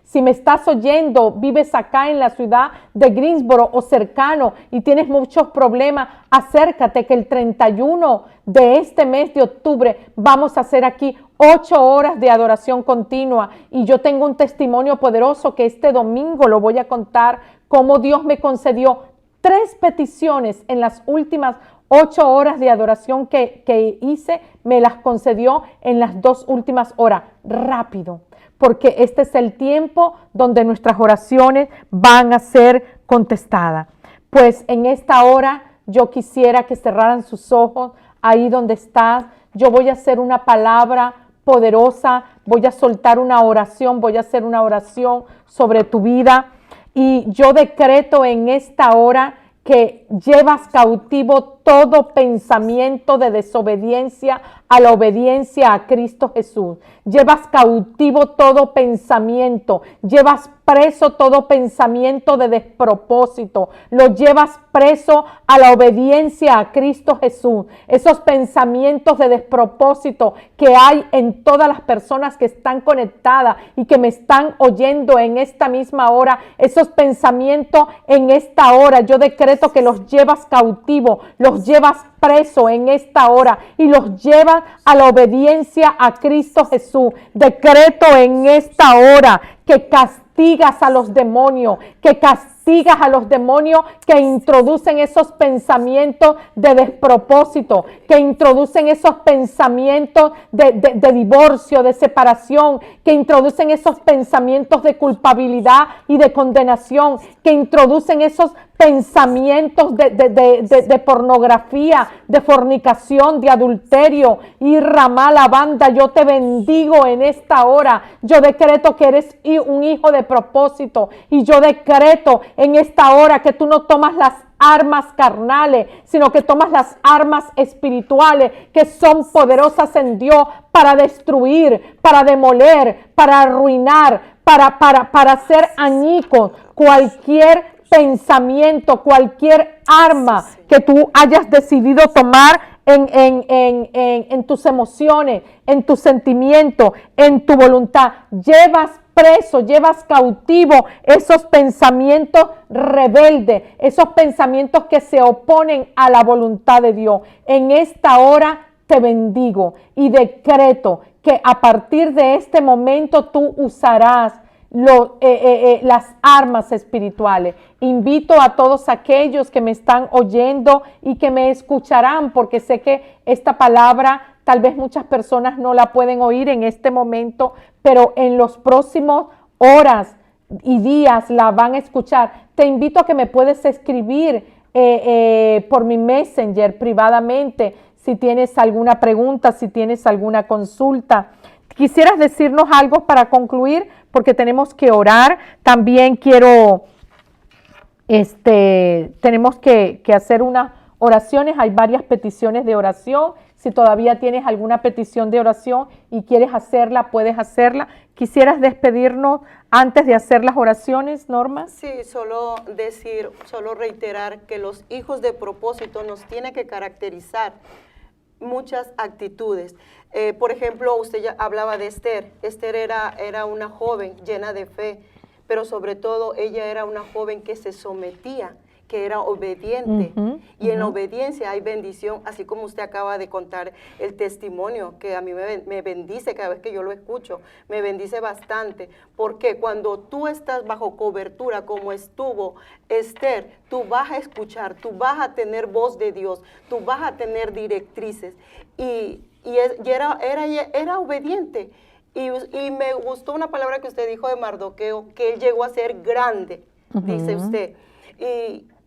Si me estás oyendo, vives acá en la ciudad de Greensboro o cercano y tienes muchos problemas, acércate que el 31 de este mes de octubre vamos a hacer aquí 8 horas de adoración continua. Y yo tengo un testimonio poderoso que este domingo lo voy a contar, cómo Dios me concedió 3 peticiones en las últimas 8 horas de adoración que hice, me las concedió en las 2 últimas horas, rápido. Porque este es el tiempo donde nuestras oraciones van a ser contestadas. Pues en esta hora yo quisiera que cerraran sus ojos ahí donde estás. Yo voy a hacer una palabra poderosa, voy a soltar una oración, voy a hacer una oración sobre tu vida. Y yo decreto en esta hora que llevas cautivo todo pensamiento de desobediencia a la obediencia a Cristo Jesús. Llevas cautivo todo pensamiento, llevas preso todo pensamiento de despropósito, lo llevas preso a la obediencia a Cristo Jesús. Esos pensamientos de despropósito que hay en todas las personas que están conectadas y que me están oyendo en esta misma hora, esos pensamientos en esta hora, yo decreto que los llevas cautivo, los llevas preso en esta hora y los llevas a la obediencia a Cristo Jesús. Decreto en esta hora que castigas a los demonios, que castigas a los demonios que introducen esos pensamientos de despropósito, que introducen esos pensamientos de divorcio, de separación, que introducen esos pensamientos de culpabilidad y de condenación, que introducen esos pensamientos de pornografía, de fornicación, de adulterio. Y Ramala Banda, yo te bendigo en esta hora. Yo decreto que eres un hijo de propósito y yo decreto en esta hora que tú no tomas las armas carnales, sino que tomas las armas espirituales que son poderosas en Dios para destruir, para demoler, para arruinar, para hacer añicos cualquier pensamiento, cualquier arma que tú hayas decidido tomar en tus emociones, en tus sentimientos, en tu voluntad. Llevas preso, llevas cautivo esos pensamientos rebeldes, esos pensamientos que se oponen a la voluntad de Dios. En esta hora te bendigo y decreto que a partir de este momento tú usarás las armas espirituales. Invito a todos aquellos que me están oyendo y que me escucharán, porque sé que esta palabra tal vez muchas personas no la pueden oír en este momento, pero en los próximos horas y días la van a escuchar. Te invito a que me puedes escribir por mi Messenger privadamente si tienes alguna pregunta, si tienes alguna consulta. ¿Quisieras decirnos algo para concluir? Porque tenemos que orar. También tenemos que hacer unas oraciones. Hay varias peticiones de oración. Si todavía tienes alguna petición de oración y quieres hacerla, puedes hacerla. ¿Quisieras despedirnos antes de hacer las oraciones, Norma? Sí, solo reiterar que los hijos de propósito nos tiene que caracterizar muchas actitudes. Por ejemplo, usted ya hablaba de Esther. Esther era una joven llena de fe, pero sobre todo ella era una joven que se sometía, que era obediente. Y en la obediencia hay bendición, así como usted acaba de contar el testimonio, que a mí me bendice cada vez que yo lo escucho, me bendice bastante, porque cuando tú estás bajo cobertura, como estuvo Esther, tú vas a escuchar, tú vas a tener voz de Dios, tú vas a tener directrices, y era obediente. Y me gustó una palabra que usted dijo de Mardoqueo, que él llegó a ser grande, dice usted.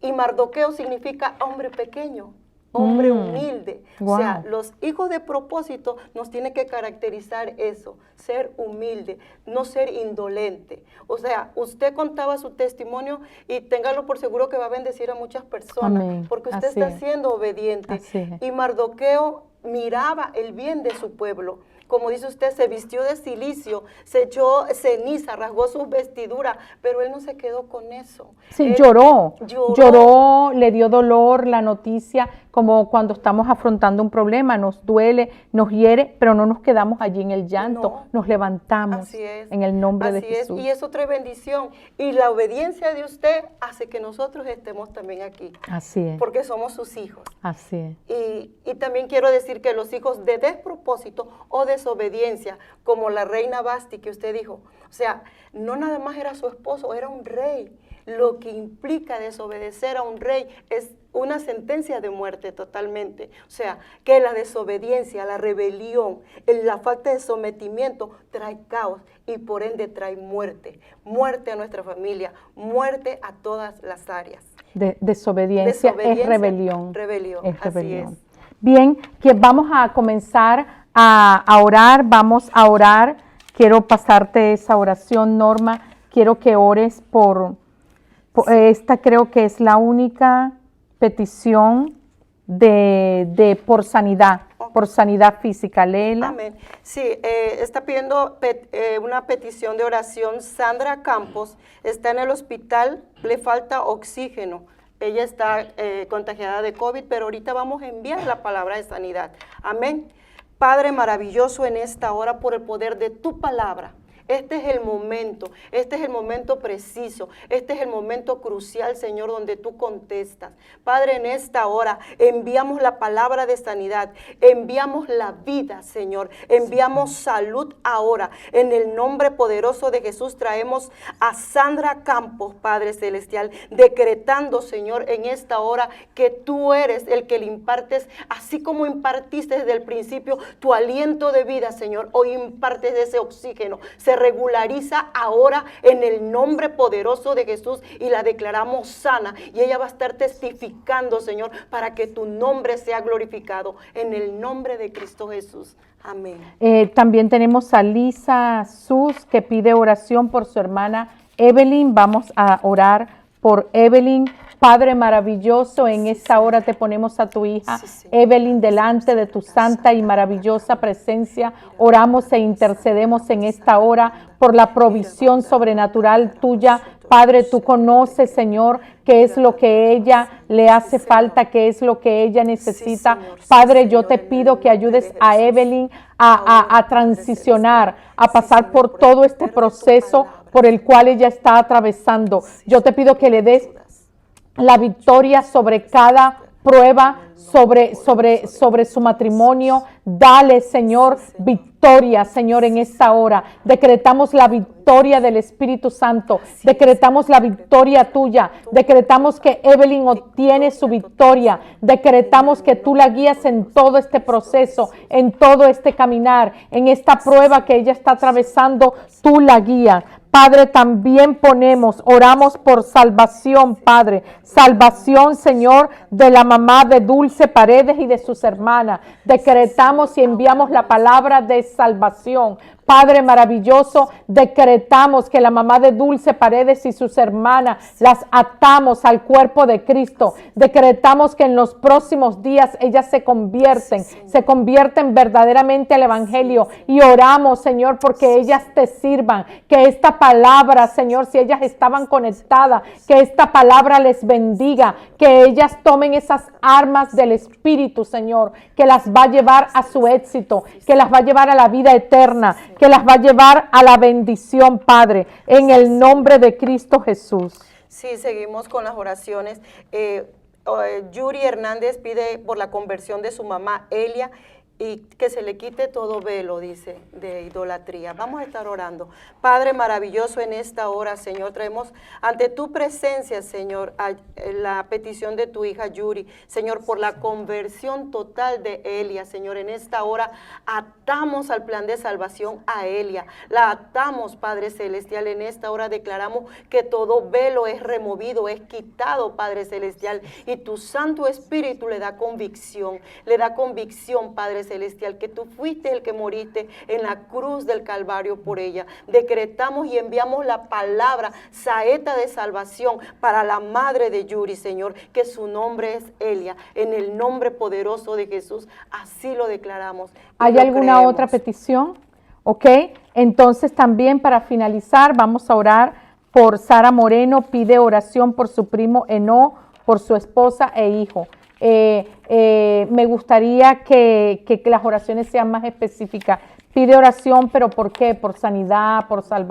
Y Mardoqueo significa hombre pequeño, hombre humilde. Wow. O sea, los hijos de propósito nos tienen que caracterizar eso, ser humilde, no ser indolente. O sea, usted contaba su testimonio y téngalo por seguro que va a bendecir a muchas personas, Amén. porque usted Así está es. siendo obediente. Así es. Y Mardoqueo miraba el bien de su pueblo. Como dice usted, se vistió de cilicio, se echó ceniza, rasgó sus vestiduras, pero él no se quedó con eso. Sí, Él lloró, le dio dolor la noticia, como cuando estamos afrontando un problema, nos duele, nos hiere, pero no nos quedamos allí en el llanto, No. nos levantamos Así es. en el nombre de Así es, Jesús. y es otra bendición. Y la obediencia de usted hace que nosotros estemos también aquí, Así es, porque somos sus hijos. así es. Y también quiero decir que los hijos de despropósito o desobediencia, como la reina Basti que usted dijo, o sea, no nada más era su esposo, era un rey. Lo que implica desobedecer a un rey es una sentencia de muerte totalmente. O sea, que la desobediencia, la rebelión, la falta de sometimiento trae caos y por ende trae muerte. Muerte a nuestra familia, muerte a todas las áreas. Desobediencia es rebelión. Rebelión, Es así rebelión. es. Bien, que vamos a comenzar a orar, vamos a orar. Quiero pasarte esa oración, Norma. Quiero que ores por esta creo que es la única petición por sanidad física. Léela. Amén. Sí, está pidiendo una petición de oración. Sandra Campos está en el hospital, le falta oxígeno. Ella está contagiada de COVID, pero ahorita vamos a enviar la palabra de sanidad. Amén. Padre maravilloso, en esta hora, por el poder de tu palabra. Este es el momento preciso, este es el momento crucial, Señor, donde tú contestas. Padre, en esta hora enviamos la palabra de sanidad, enviamos la vida, Señor, enviamos salud ahora. En el nombre poderoso de Jesús traemos a Sandra Campos, Padre Celestial, decretando, Señor, en esta hora que tú eres el que le impartes, así como impartiste desde el principio tu aliento de vida, Señor, hoy impartes ese oxígeno, se regulariza ahora en el nombre poderoso de Jesús y la declaramos sana y ella va a estar testificando, Señor, para que tu nombre sea glorificado en el nombre de Cristo Jesús. Amén. También tenemos a Lisa Sus que pide oración por su hermana Evelyn. Vamos a orar por Evelyn. Padre maravilloso, en esta hora te ponemos a tu hija Evelyn delante de tu santa y maravillosa presencia. Oramos e intercedemos en esta hora por la provisión sobrenatural tuya. Padre, tú conoces, Señor, qué es lo que ella le hace falta, qué es lo que ella necesita. Padre, yo te pido que ayudes a Evelyn a transicionar, a pasar por todo este proceso por el cual ella está atravesando. Yo te pido que le des la victoria sobre cada prueba, sobre su matrimonio. Dale, Señor, victoria, Señor, en esta hora. Decretamos la victoria del Espíritu Santo. Decretamos la victoria tuya. Decretamos que Evelyn obtiene su victoria. Decretamos que tú la guías en todo este proceso, en todo este caminar, en esta prueba que ella está atravesando. Tú la guías. Padre, también oramos por salvación, Padre. Salvación, Señor, de la mamá de Dulce Paredes y de sus hermanas. Decretamos y enviamos la palabra de salvación. Padre maravilloso, decretamos que la mamá de Dulce Paredes y sus hermanas las atamos al cuerpo de Cristo. Decretamos que en los próximos días ellas se convierten verdaderamente al Evangelio y oramos, Señor, porque ellas te sirvan. Que esta palabra, Señor, si ellas estaban conectadas, que esta palabra les bendiga, que ellas tomen esas armas del Espíritu, Señor, que las va a llevar a su éxito, que las va a llevar a la vida eterna, que las va a llevar a la bendición, Padre, en el nombre de Cristo Jesús. Sí, seguimos con las oraciones. Yuri Hernández pide por la conversión de su mamá Elia y que se le quite todo velo, dice, de idolatría. Vamos a estar orando. Padre maravilloso, en esta hora, Señor, traemos ante tu presencia, Señor, la petición de tu hija Yuri, Señor, por la conversión total de Elia, Señor. En esta hora atamos al plan de salvación a Elia, la atamos, Padre Celestial. En esta hora declaramos que todo velo es removido, es quitado, Padre Celestial, y tu Santo Espíritu le da convicción, Padre Celestial, que tú fuiste el que moriste en la cruz del Calvario por ella. Decretamos y enviamos la palabra, saeta de salvación para la madre de Yuri, Señor, que su nombre es Elia. En el nombre poderoso de Jesús, así lo declaramos. ¿Hay alguna otra petición? Ok, entonces también para finalizar vamos a orar por Sara Moreno. Pide oración por su primo Eno, por su esposa e hijo. Me gustaría que las oraciones sean más específicas. Pide oración, pero ¿por qué? Por sanidad, por salvación.